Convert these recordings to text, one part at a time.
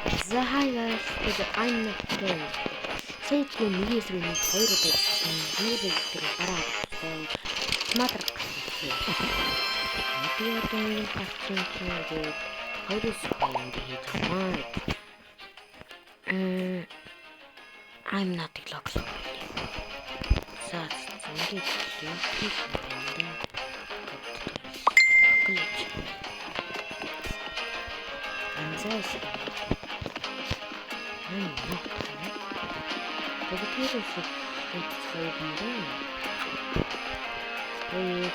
За хаяа I'm not there. Сэйдгүй нэгээс рүү нэг хоёр удаа гэсэн. Нэгээс дээр гараа авсан. Сматер гэсэн. Би одоо нэг гарсан чинь хоёроос хоёр хийж байгаа. I'm not a clock. За ингэж хийх юм. Анзаас Тэгээс хэлсэн.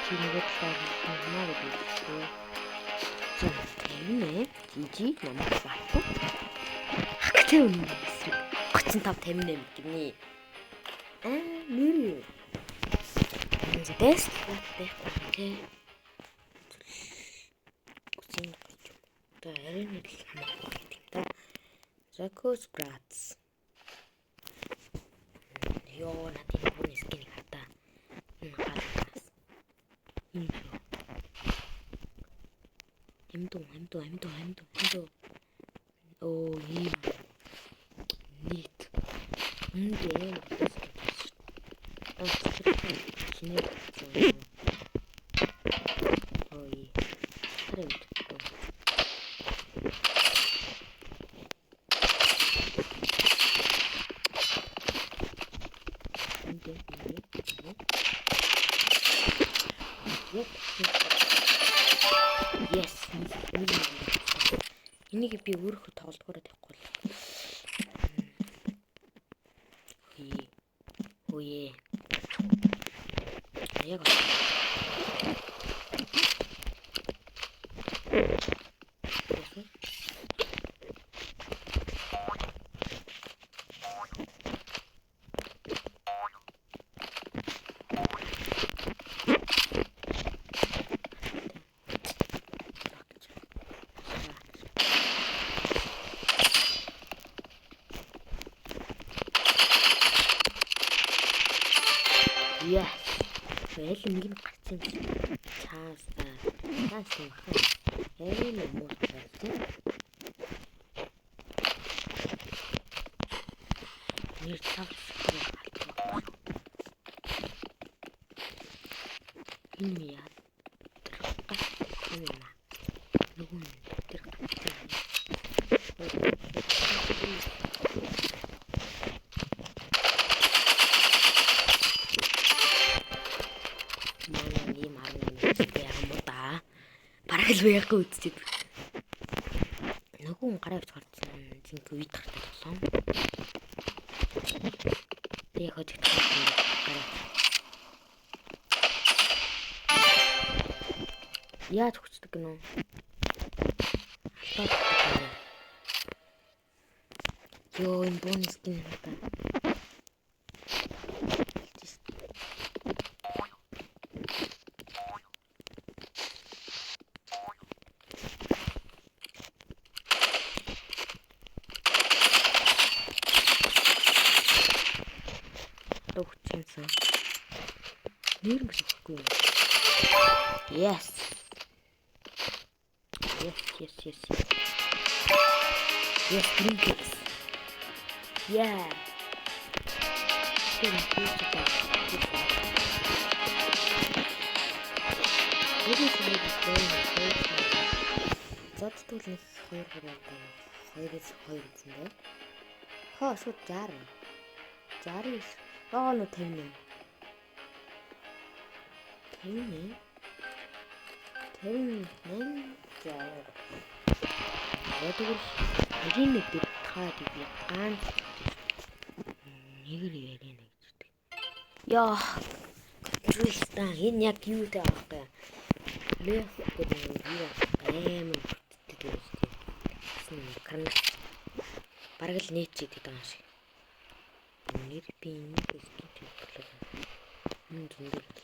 Чинийгээ талаар хэлсэн. За тийм жижи намайг баахгүй. Хагтаа үнэ. 35 гинэ. Нэр. Дэс байх тий. Үгүй та ярин нэг хамаагүй гэдэг та. Закос Грац. Ёо надад энэ скин хата. Хатаас. Хэмдүү. Оо ийм. Нийт. Үнэн. Чиний. Ой. Тэрэнд. Yes. Энийг би өөрөө тоглохоор тавихгүй. Ой. Яг Yes. Well, нэг гарсан юм. Чаас махаа. Муу байсан. Нэр цавс. Энэ яа. Нүгүн тэр гарсан. Бараг л үтчихэд. Нөгөө гараа авч гарсан. Зинг үед гартай болсон. Тэгээ хожигдсон гараа. Яаж хүчдэг гэнэ? Ёо энэ бонус гин надаа. Нэр мэрэхгүй. Yes. Yes, Trinkets. Yeah. Зодтуулнаас 2-2 гэсэн. Хоо шууд 60. 69. Аа ну 50. 50. За. Тэгвэл нэг бид таад би ганц нэг яриа нэг зүг. Яа. Тристан энэ яг юу таах вэ? Лэх гэдэг юм байна. Карна. Бараг л нийт чийдэг юм шиг. Нэр би нэг скин төлөв. Зөндөл.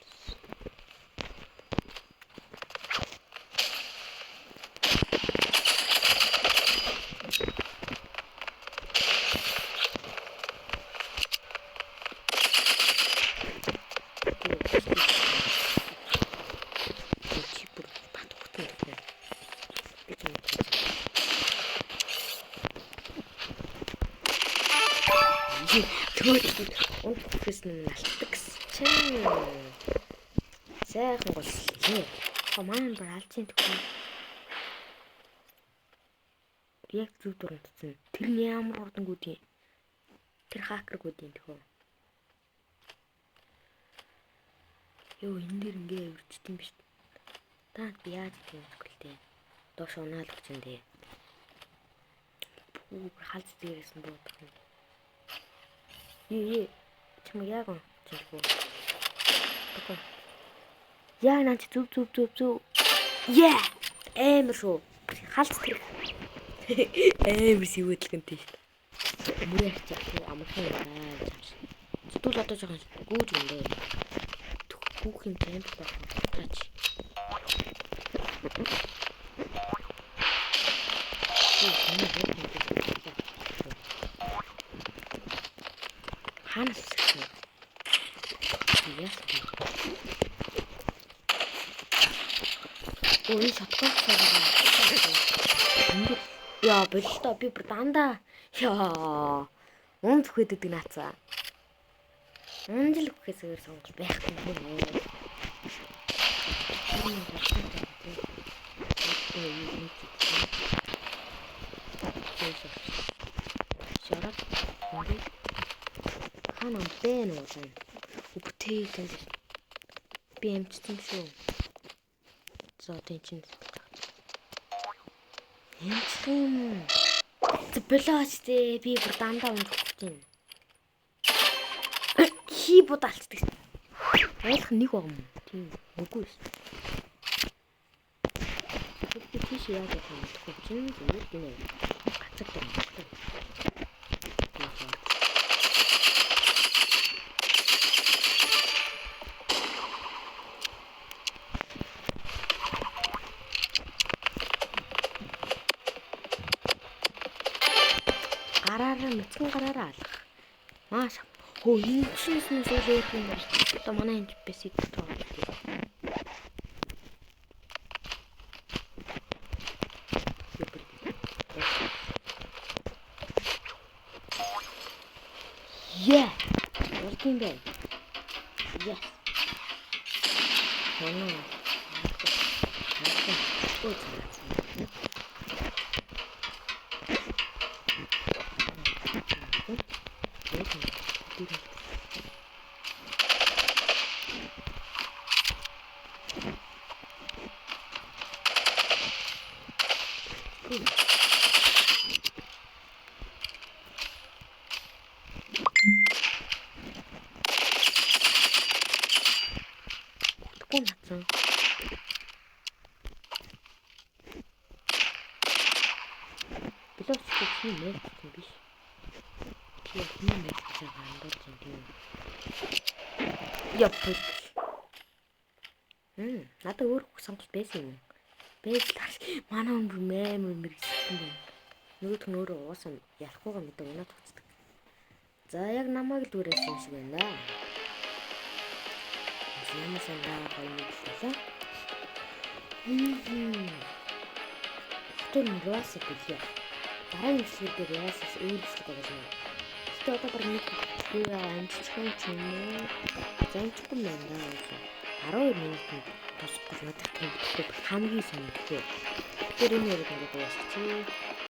Тэгвэл унтахс нь алтдаг чинь. Сайхан голлоо. Маань бүр алцын төгөө. Яг зүг дурандсан. Тэр нь ямар хурдангууд юм. Тэр хакергууд юм төгөө. Йоо энэ дэр ингээ өрчт юм биш. Та би яаж тийм зүйлтэй. Доош унаал гэж юм дээ. Бүр халз дээрээс нь буудах юм. Чам яг юм чиггүй. Тэгвэл яа наач зүв. Яа! Амар шүү. Халз тэр. Амар сивэдлэгэнтэй шүү. Мөрөөх чиг амархан байна. Зүтүүл одоо жоохон гүүж өндөө. Хүүхийн темп байна. Ханас. Яс. Ой, шатгал цаа. Яа, болтой би бүр дандаа. Яа. Унт хөдөд наацаа. Унжил гэхээсээр сонгож байх юм байна. Шарат. Ханаа бэн уу. Үгтэй тийм. Би эмчсэн шүү. За тийм. Эмчсэн. Зэблээчтэй би бүр дандаа унтах юм. Кибод алцдаг. Ойлгох нэг байгаа юм. Тийм үгүй шүү. Би тийш яа гэх юм бэ? Чинь зүгээр гинэ. Гацаг юм. Гараараа мэдсэн гараараа алах. Маш хөө энэ чинээс нөлөөлөх юм байна. Одоо манай энэ бэсик тоо. Yeah. Working day. Yes. Oh no. Good. Natsan. Билүүч чи нэрсэн биш. Чи юм нэрсэн андуурч юм. Яп. Надад өөр сонголт байсан юм. Бэжлэр манай хүн мээр мэрэгсэн юм. Нөгөөх нь өөрөө уусаа ялахгүйгаа мэдээ унаад туцдаг. За яг намайг л дүүрээс юм шиг байна. Ямар сандаа гоё мэдлээ. Тэр нугас билээ. Дараа нь хэсгээр яасаас өөрчлөлт болж байна. Тэгтээ одоо бүр нэг амжилттай юм уу? Замчгүй юм даа. 12 минут тусахгүй надад хамгийн сонирхолтой. Тэр энэ яг ингэ дуусчих.